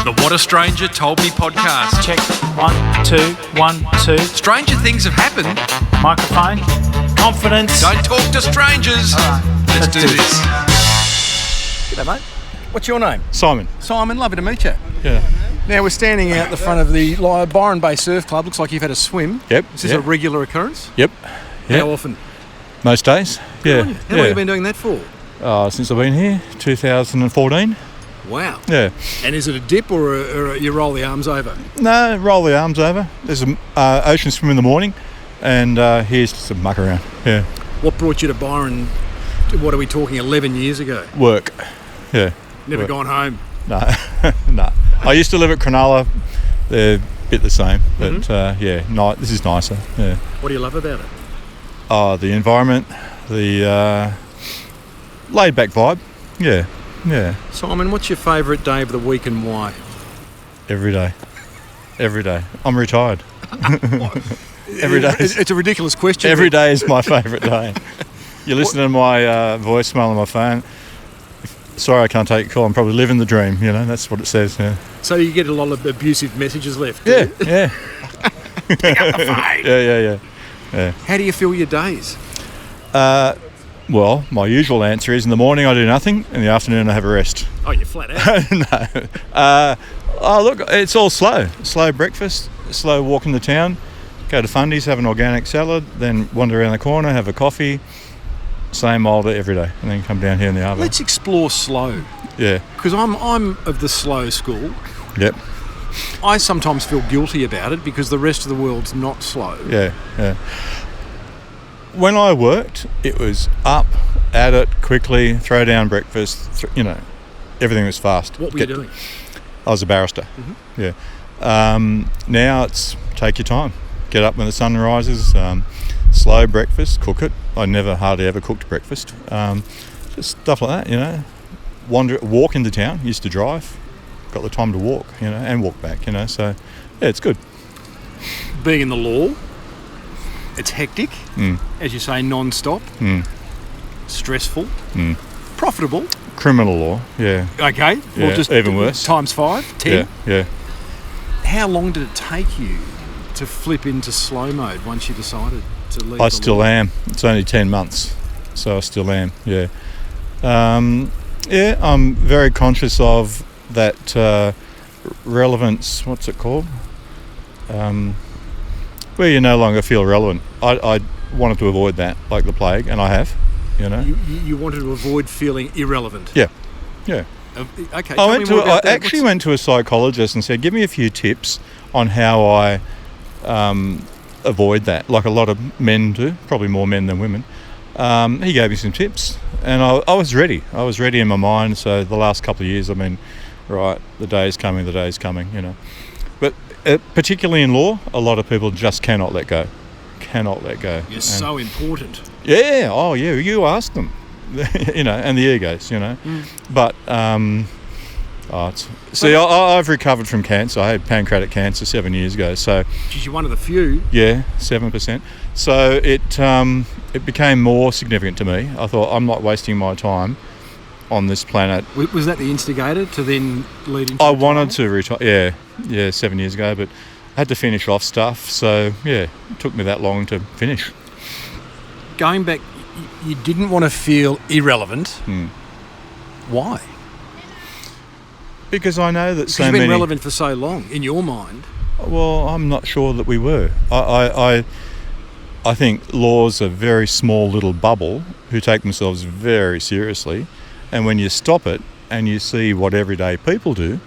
The What a Stranger Told Me podcast. Check. 1, 2, 1, 2. Stranger things have happened. Microphone. Confidence. Don't talk to strangers. All right, Let's do this. G'day, mate. What's your name? Simon. Simon, lovely to meet you. Yeah. Now, we're standing out the front of the Byron Bay Surf Club. Looks like you've had a swim. Yep. Is this a regular occurrence? Yep. How often? Most days. Yeah. How long have you been doing that for? Since I've been here, 2014. Wow. Yeah. And is it a dip or you roll the arms over? No, roll the arms over. There's an ocean swim in the morning, and here's some muck around. Yeah. What brought you to Byron, what are we talking, 11 years ago? Work. Yeah. Never Work. gone home? No. No. I used to live at Cronulla. They're a bit the same, but this is nicer. Yeah. What do you love about it? Oh, the environment, the laid-back vibe. Yeah. Yeah. Simon, what's your favourite day of the week and why? Every day. Every day. I'm retired. Every day. It's a ridiculous question. Every day is my favourite day. You listen to my voicemail on my phone. Sorry I can't take your call. I'm probably living the dream, you know, that's what it says. Yeah. So you get a lot of abusive messages left? Yeah. Pick up the phone. Yeah. How do you fill your days? Well, my usual answer is in the morning I do nothing, in the afternoon I have a rest. Oh, you're flat out? No. Look, it's all slow. Slow breakfast, slow walk in the town, go to Fundy's, have an organic salad, then wander around the corner, have a coffee, same old every day, and then come down here in the arbour. Let's explore slow. Yeah. Because I'm of the slow school. Yep. I sometimes feel guilty about it because the rest of the world's not slow. Yeah. When I worked, it was up, at it, quickly, throw down breakfast, everything was fast. What were you doing? I was a barrister, Yeah. Now it's take your time. Get up when the sun rises, slow breakfast, cook it. I hardly ever cooked breakfast. Just stuff like that, walk into town, used to drive, got the time to walk, and walk back, so, yeah, it's good. Being in the law, it's hectic, as you say, non-stop, stressful, profitable. Criminal law, yeah. Okay, Yeah, well, just even worse. Times 5, 10. Yeah. How long did it take you to flip into slow mode once you decided to leave? I still am. It's only 10 months, so I still am, yeah. I'm very conscious of that relevance, what's it called? Where you no longer feel relevant. I wanted to avoid that, like the plague, and I have, You wanted to avoid feeling irrelevant? Yeah. Okay. I actually went to a psychologist and said, give me a few tips on how I avoid that, like a lot of men do, probably more men than women. He gave me some tips, and I was ready. I was ready in my mind, so the last couple of years, right, the day is coming, But particularly in law, a lot of people just cannot let go. You're so important. Yeah, oh yeah, you ask them, and the egos, But, I've recovered from cancer. I had pancreatic cancer 7 years ago, so... You're one of the few. Yeah, 7%. So it became more significant to me. I thought, I'm not wasting my time on this planet. Was that the instigator to then lead into I wanted to retire, yeah, 7 years ago, but I had to finish off stuff, so yeah, it took me that long to finish. Going back, you didn't want to feel irrelevant. Why? Because I know that because you've been relevant for so long, in your mind. Well, I'm not sure that we were. I think law's a very small little bubble who take themselves very seriously, and when you stop it and you see what everyday people do,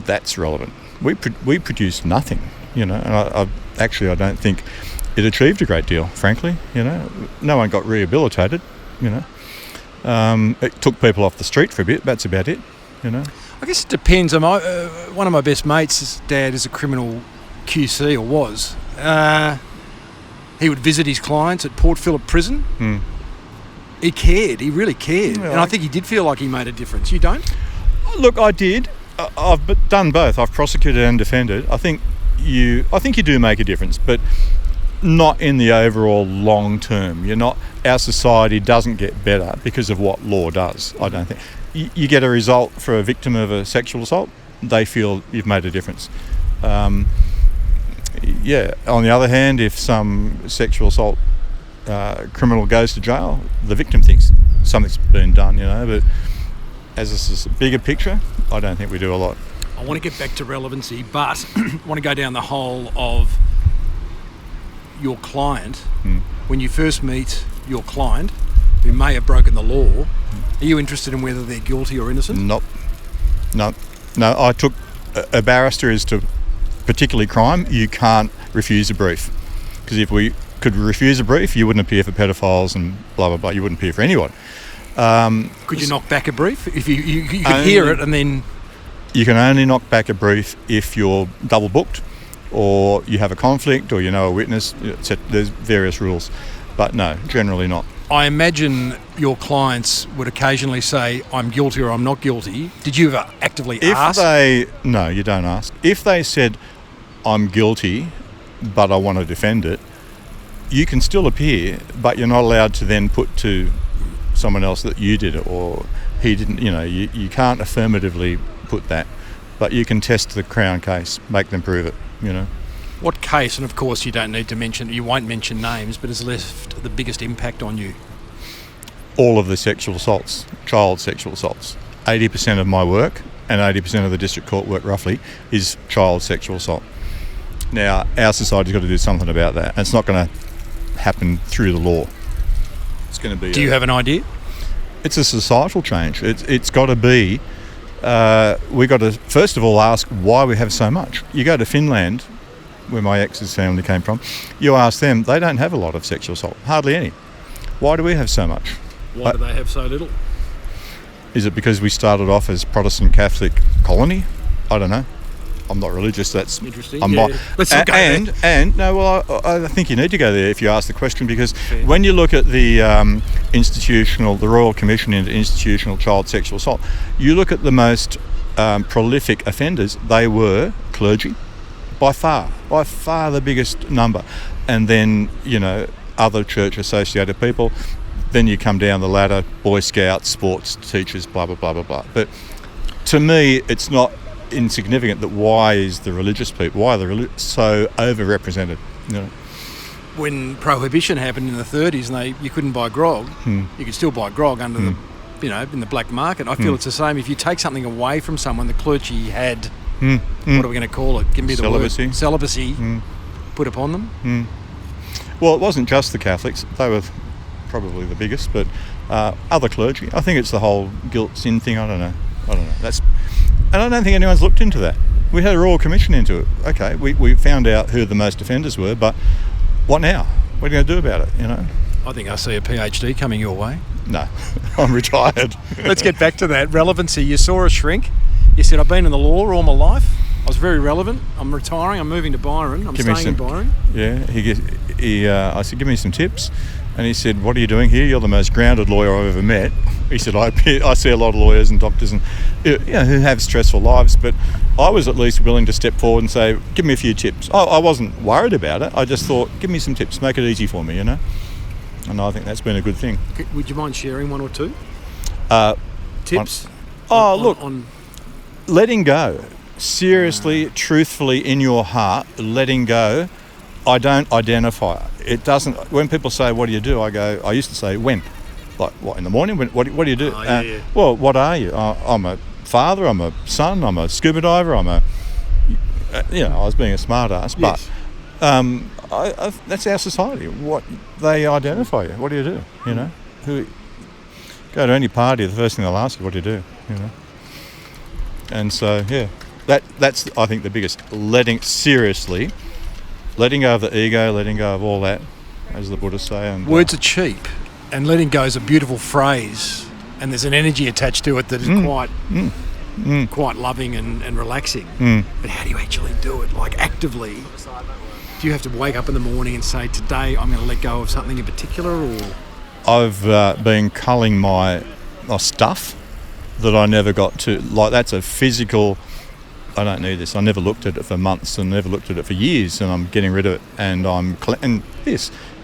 that's relevant. We produced nothing, and I don't think it achieved a great deal, frankly, No one got rehabilitated, It took people off the street for a bit, that's about it, I guess it depends. One of my best mates' dad is a criminal QC, or was. He would visit his clients at Port Phillip Prison. He cared. He really cared. Yeah, and I think he did feel like he made a difference. You don't? Look, I did. I've done both. I've prosecuted and defended. I think you do make a difference, but not in the overall long term. Our society doesn't get better because of what law does, I don't think. You get a result for a victim of a sexual assault, they feel you've made a difference. On the other hand, if some sexual assault criminal goes to jail, the victim thinks something's been done, but as this is a bigger picture, I don't think we do a lot. I want to get back to relevancy, but I want to go down the whole of your client. When you first meet your client, who may have broken the law, are you interested in whether they're guilty or innocent? No. I took a barrister is to particularly crime. You can't refuse a brief, because if we could refuse a brief, you wouldn't appear for pedophiles and blah blah blah. You wouldn't appear for anyone. Could you knock back a brief if you could hear it and then? You can only knock back a brief if you're double booked, or you have a conflict, or you know a witness. There's various rules, but no, generally not. I imagine your clients would occasionally say, I'm guilty or I'm not guilty. Did you ever actively ask? No, you don't ask. If they said, I'm guilty, but I want to defend it, you can still appear, but you're not allowed to then put to someone else that you did it or he didn't. You can't affirmatively put that, but you can test the Crown case, make them prove it, What case, and of course you won't mention names, but has left the biggest impact on you? All of the sexual assaults, child sexual assaults. 80% of my work and 80% of the district court work roughly is child sexual assault. Now, our society's got to do something about that, and it's not going to happen through the law. It's going to be... Do you have an idea? It's a societal change. It's got to be... we got to, first of all, ask why we have so much. You go to Finland, where my ex's family came from, you ask them, they don't have a lot of sexual assault, hardly any. Why do we have so much? Why do they have so little? Is it because we started off as Protestant Catholic colony? I don't know. I'm not religious. That's interesting. Let's not go there. I think you need to go there if you ask the question, because when you look at the the Royal Commission into Institutional Child Sexual Assault, you look at the most prolific offenders. They were clergy, by far the biggest number, and then other church associated people. Then you come down the ladder, Boy Scouts, sports teachers, blah blah blah blah blah. But to me, it's not insignificant that why are the religious people so overrepresented? When prohibition happened in the 30s and you couldn't buy grog, you could still buy grog under the in the black market. I feel it's the same. If you take something away from someone, the clergy had what are we going to call it? Give me the celibacy. Word. Celibacy put upon them. Well, it wasn't just the Catholics; they were probably the biggest, but other clergy. I think it's the whole guilt sin thing. I don't know. And I don't think anyone's looked into that. We had a Royal Commission into it. Okay, we found out who the most offenders were, but what now? What are you going to do about it, I think I see a PhD coming your way. No, I'm retired. Let's get back to that. Relevancy. You saw a shrink. You said, I've been in the law all my life. I was very relevant. I'm retiring. I'm moving to Byron. I'm staying in Byron. Yeah, I said, give me some tips. And he said, what are you doing here? You're the most grounded lawyer I've ever met. He said, I see a lot of lawyers and doctors and who have stressful lives, but I was at least willing to step forward and say, give me a few tips. I wasn't worried about it. I just thought, give me some tips, make it easy for me, And I think that's been a good thing. Would you mind sharing one or two? Tips? On letting go. Seriously, truthfully, in your heart, letting go. I don't identify it. It doesn't. When people say, "What do you do?" I used to say, "When?" Like, what, in the morning? What do you do? Well, what are you? I'm a father. I'm a son. I'm a scuba diver. I was being a smart ass, yes. but that's our society. What they identify you. What do you do? Who go to any party? The first thing they'll ask you, "What do you do?" And so, that's I think the biggest. Letting go of the ego, letting go of all that, as the Buddhists say. And words are cheap, and letting go is a beautiful phrase, and there's an energy attached to it that is quite loving and relaxing. But how do you actually do it? Like, actively, do you have to wake up in the morning and say, today I'm going to let go of something in particular? Or I've been culling my stuff that I never got to. Like, that's a physical... I don't need this. I never looked at it for months and never looked at it for years, and I'm getting rid of it. And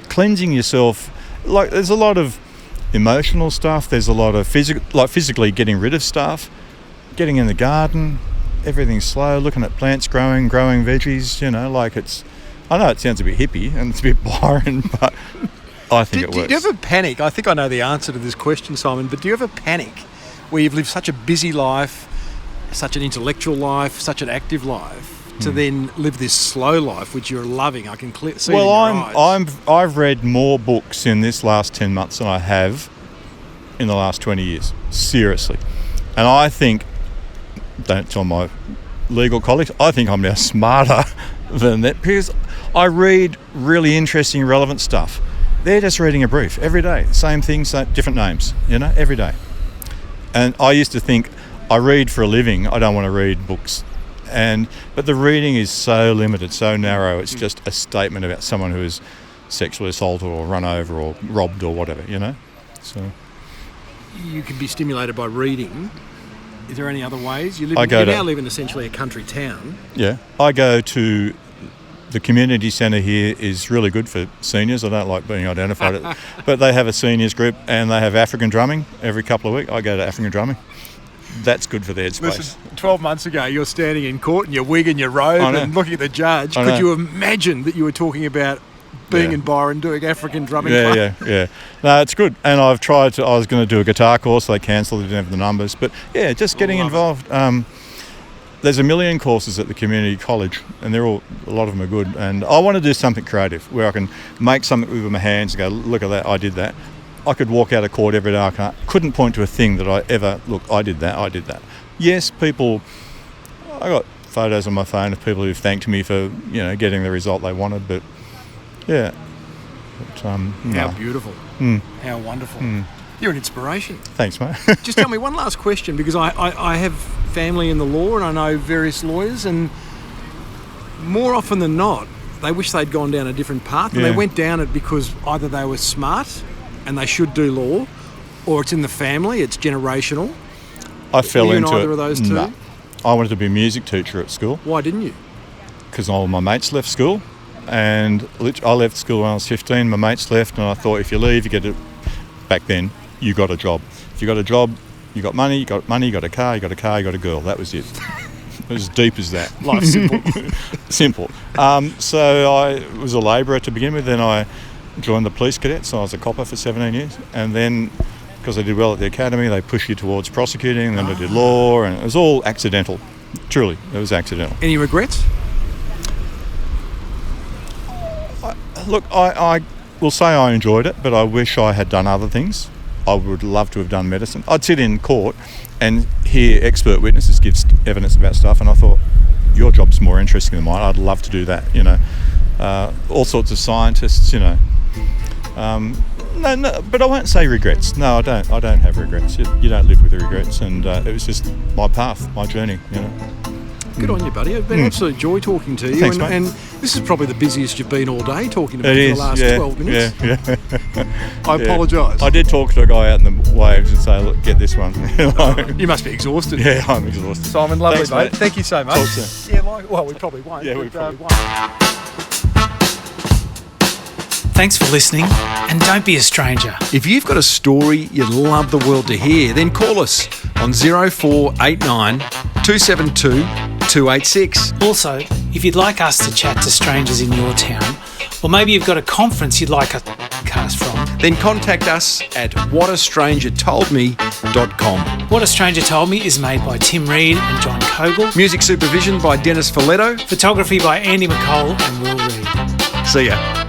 cleansing yourself. Like, there's a lot of emotional stuff. There's a lot of physically getting rid of stuff, getting in the garden, everything's slow, looking at plants growing veggies, like it's... I know it sounds a bit hippie and it's a bit Byron, but I think it works. Do you ever panic? I think I know the answer to this question, Simon, but do you ever panic where you've lived such a busy life, such an intellectual life, such an active life, to then live this slow life, which you're loving? I can see it in your eyes. I've read more books in this last 10 months than I have in the last 20 years. Seriously. And I think, don't tell my legal colleagues, I think I'm now smarter than that because I read really interesting, relevant stuff. They're just reading a brief every day. Same things, different names, every day. And I used to think, I read for a living, I don't want to read books. But the reading is so limited, so narrow, it's just a statement about someone who is sexually assaulted or run over or robbed or whatever, So you can be stimulated by reading. Is there any other ways? You now live in essentially a country town. Yeah. I go to the community centre here is really good for seniors. I don't like being identified, but they have a seniors group and they have African drumming every couple of weeks. I go to African drumming. That's good for their space. Listen, 12 months ago, you're standing in court in your wig and your robe and looking at the judge. Could you imagine that you were talking about being in Byron doing African drumming? Yeah. No, it's good. And I was going to do a guitar course. They cancelled, didn't have the numbers. But yeah, just getting involved. There's a million courses at the community college and a lot of them are good. And I want to do something creative where I can make something with my hands and go, look at that, I did that. I could walk out of court every day. I couldn't point to a thing that I did that. Yes, I got photos on my phone of people who've thanked me for, getting the result they wanted, but yeah. How beautiful. How wonderful. You're an inspiration. Thanks, mate. Just tell me one last question, because I have family in the law and I know various lawyers, and more often than not, they wish they'd gone down a different path, and they went down it because either they were smart and they should do law, or it's in the family, it's generational. I fell into either of those two? No. I wanted to be a music teacher at school. Why didn't you? Because all my mates left school, and I left school when I was 15. My mates left, and I thought, if you leave, you get it. Back then, you got a job. If you got a job, you got money, you got a car, you got a girl. That was it. It was as deep as that. Life's simple. Simple. So I was a labourer to begin with. Then I joined the police cadets. So I was a copper for 17 years. And then, because I did well at the academy, they pushed you towards prosecuting. And then I did law, and it was all accidental. Truly, it was accidental. Any regrets? I will say I enjoyed it, but I wish I had done other things. I would love to have done medicine. I'd sit in court and hear expert witnesses give evidence about stuff, and I thought, your job's more interesting than mine. I'd love to do that, all sorts of scientists, No, but I won't say regrets. No, I don't. I don't have regrets. You don't live with regrets, and it was just my path, my journey, Good on you, buddy. It's been an absolute joy talking to you. Thanks, mate. And this is probably the busiest you've been all day talking to me for the last 12 minutes. Yeah. I apologise. I did talk to a guy out in the waves and say, look, get this one. You must be exhausted. Yeah, I'm exhausted. Simon, lovely, Thanks, mate. mate. Thank you so much. Talk soon. Yeah, well, we probably won't. Yeah, we probably won't. Thanks for listening, and don't be a stranger. If you've got a story you'd love the world to hear, then call us on 0489 272 286. Also, if you'd like us to chat to strangers in your town, or maybe you've got a conference you'd like a cast from, Then contact us at whatastrangertoldme.com. What a Stranger Told Me is made by Tim Reid and Jon Coghill. Music supervision by Dennis Folletto. Photography by Andy McCall and Will Reid. See ya.